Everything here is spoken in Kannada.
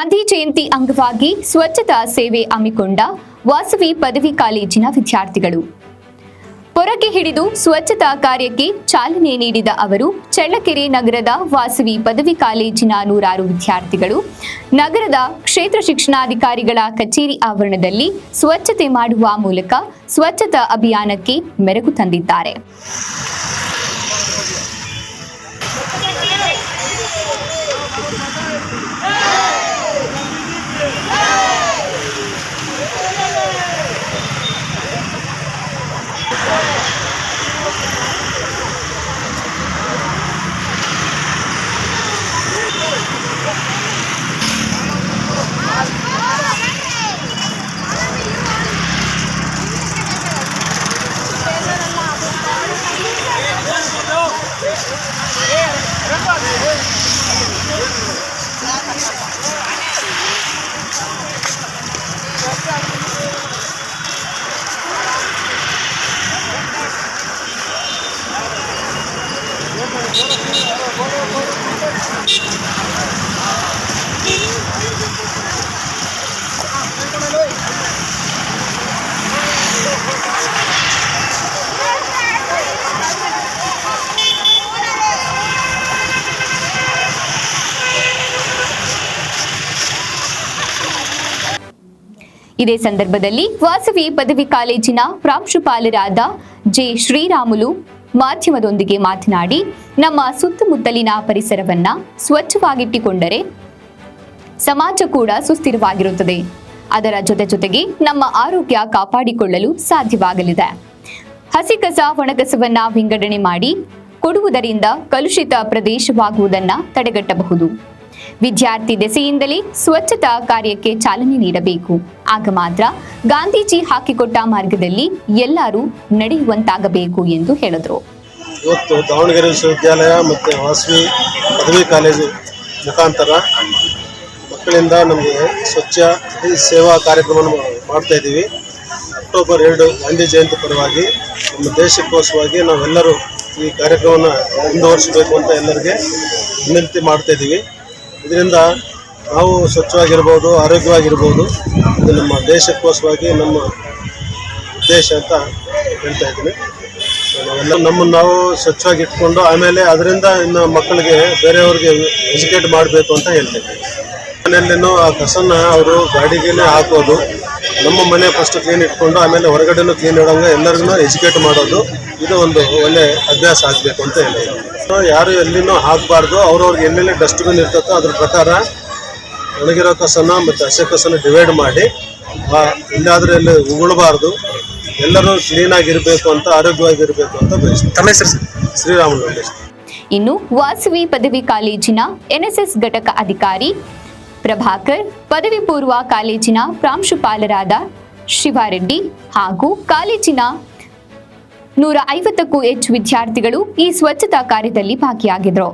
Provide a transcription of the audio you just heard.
ಗಾಂಧಿ ಜಯಂತಿ ಅಂಗವಾಗಿ ಸ್ವಚ್ಛತಾ ಸೇವೆ ಹಮ್ಮಿಕೊಂಡ ವಾಸವಿ ಪದವಿ ಕಾಲೇಜಿನ ವಿದ್ಯಾರ್ಥಿಗಳು ಪೊರಕೆ ಹಿಡಿದು ಸ್ವಚ್ಛತಾ ಕಾರ್ಯಕ್ಕೆ ಚಾಲನೆ ನೀಡಿದ ಅವರು ಚಳ್ಳಕೆರೆ ನಗರದ ವಾಸವಿ ಪದವಿ ಕಾಲೇಜಿನ ನೂರಾರು ವಿದ್ಯಾರ್ಥಿಗಳು ನಗರದ ಕ್ಷೇತ್ರ ಶಿಕ್ಷಣಾಧಿಕಾರಿಗಳ ಕಚೇರಿ ಆವರಣದಲ್ಲಿ ಸ್ವಚ್ಛತೆ ಮಾಡುವ ಮೂಲಕ ಸ್ವಚ್ಛತಾ ಅಭಿಯಾನಕ್ಕೆ ಮೆರುಗು ತಂದಿದ್ದಾರೆ. ಇದೇ ಸಂದರ್ಭದಲ್ಲಿ ವಾಸವಿ ಪದವಿ ಕಾಲೇಜಿನ ಪ್ರಾಂಶುಪಾಲರಾದ ಜೆ ಶ್ರೀರಾಮುಲು ಮಾಧ್ಯಮದೊಂದಿಗೆ ಮಾತನಾಡಿ, ನಮ್ಮ ಸುತ್ತಮುತ್ತಲಿನ ಪರಿಸರವನ್ನ ಸ್ವಚ್ಛವಾಗಿಟ್ಟುಕೊಂಡರೆ ಸಮಾಜ ಕೂಡ ಸುಸ್ಥಿರವಾಗಿರುತ್ತದೆ. ಅದರ ಜೊತೆಗೆ ನಮ್ಮ ಆರೋಗ್ಯ ಕಾಪಾಡಿಕೊಳ್ಳಲು ಸಾಧ್ಯವಾಗಲಿದೆ. ಹಸಿ ಕಸ ಒಣಕಸವನ್ನ ವಿಂಗಡಣೆ ಮಾಡಿ ಕೊಡುವುದರಿಂದ ಕಲುಷಿತ ಪ್ರದೇಶವಾಗುವುದನ್ನು ತಡೆಗಟ್ಟಬಹುದು. ವಿದ್ಯಾರ್ಥಿ ದೆಸೆಯಿಂದಲೇ ಸ್ವಚ್ಛತಾ ಕಾರ್ಯಕ್ಕೆ ಚಾಲನೆ ನೀಡಬೇಕು. ಆಗ ಮಾತ್ರ ಗಾಂಧೀಜಿ ಹಾಕಿಕೊಟ್ಟ ಮಾರ್ಗದಲ್ಲಿ ಎಲ್ಲರೂ ನಡೆಯುವಂತಾಗಬೇಕು ಎಂದು ಹೇಳಿದರು. ಇವತ್ತು ದಾವಣಗೆರೆ ವಿಶ್ವವಿದ್ಯಾಲಯ ಮತ್ತು ವಾಸವಿ ಪದವಿ ಕಾಲೇಜು ಮುಖಾಂತರ ಮಕ್ಕಳಿಂದ ನಮಗೆ ಸ್ವಚ್ಛ ಸೇವಾ ಕಾರ್ಯಕ್ರಮವನ್ನು ಮಾಡ್ತಾ ಇದ್ದೀವಿ. ಅಕ್ಟೋಬರ್ 2 ಗಾಂಧಿ ಜಯಂತಿ ಪರವಾಗಿ ನಮ್ಮ ದೇಶಕ್ಕೋಸ್ಕರವಾಗಿ ನಾವೆಲ್ಲರೂ ಈ ಕಾರ್ಯಕ್ರಮವನ್ನು ಮುಂದುವರಿಸಬೇಕು ಅಂತ ಎಲ್ಲರಿಗೆ ವಿನಂತಿ ಮಾಡ್ತಾ ಇದ್ದೀವಿ. ಇದರಿಂದ ನಾವು ಸ್ವಚ್ಛವಾಗಿರ್ಬೋದು, ಆರೋಗ್ಯವಾಗಿರ್ಬೋದು. ಇದು ನಮ್ಮ ದೇಶಕ್ಕೋಸ್ಕರವಾಗಿ ನಮ್ಮ ಉದ್ದೇಶ ಅಂತ ಹೇಳ್ತಾ ಇದ್ದೀನಿ. ನಾವೆಲ್ಲ ನಮ್ಮನ್ನು ನಾವು ಸ್ವಚ್ಛವಾಗಿ ಇಟ್ಕೊಂಡು ಆಮೇಲೆ ಅದರಿಂದ ಇನ್ನು ಮಕ್ಕಳಿಗೆ ಬೇರೆಯವ್ರಿಗೆ ಎಜುಕೇಟ್ ಮಾಡಬೇಕು ಅಂತ ಹೇಳ್ತೇವೆ. ಮನೆಯಲ್ಲೇನೋ ಆ ಕಸನ್ನು ಅವರು ಗಾಡಿಗೆ ಹಾಕೋದು, ನಮ್ಮ ಮನೆ ಫಸ್ಟ್ ಕ್ಲೀನ್ ಇಟ್ಕೊಂಡು ಆಮೇಲೆ ಹೊರಗಡೆನೂ ಕ್ಲೀನ್ ಇಡೋಂಗೆ ಎಲ್ಲರಿಗೂ ಎಜುಕೇಟ್ ಮಾಡೋದು, ಇದು ಒಂದು ಒಳ್ಳೆ ಅಭ್ಯಾಸ ಆಗಬೇಕು ಅಂತ ಹೇಳ್ತೀವಿ. ಯಾರು ಎಲ್ಲಿನೂ ಹಾಕಬಾರ್ದು. ಅವ್ರವ್ರಿಗೆ ಎಲ್ಲೆಲ್ಲಿ ಡಸ್ಟ್ಬಿನ್ ಇರ್ತದೋ ಅದ್ರ ಪ್ರಕಾರ ಒಣಗಿರೋ ಕಸನ ಮತ್ತು ಹಸಿ ಕಸನ ಡಿವೈಡ್ ಮಾಡಿ ಎಲ್ಲಾದರೂ ಎಲ್ಲಿ ಉಗುಳಬಾರ್ದು. ಎಲ್ಲರೂ ಕ್ಲೀನಾಗಿರಬೇಕು ಅಂತ, ಆರೋಗ್ಯವಾಗಿರಬೇಕು ಅಂತ ಬಯಸ್ತೀವಿ. ತಮ್ಮ ಹೆಸರು? ಶ್ರೀರಾಮುಲು. ಇನ್ನು ವಾಸವಿ ಪದವಿ ಕಾಲೇಜಿನ NSS ಘಟಕ ಅಧಿಕಾರಿ ಪ್ರಭಾಕರ್, ಪದವಿ ಪೂರ್ವ ಕಾಲೇಜಿನ ಪ್ರಾಂಶುಪಾಲರಾದ ಶಿವಾರೆಡ್ಡಿ ಹಾಗೂ ಕಾಲೇಜಿನ 150ಕ್ಕೂ ಹೆಚ್ಚು ವಿದ್ಯಾರ್ಥಿಗಳು ಈ ಸ್ವಚ್ಛತಾ ಕಾರ್ಯದಲ್ಲಿ ಭಾಗಿಯಾಗಿದ್ದರು.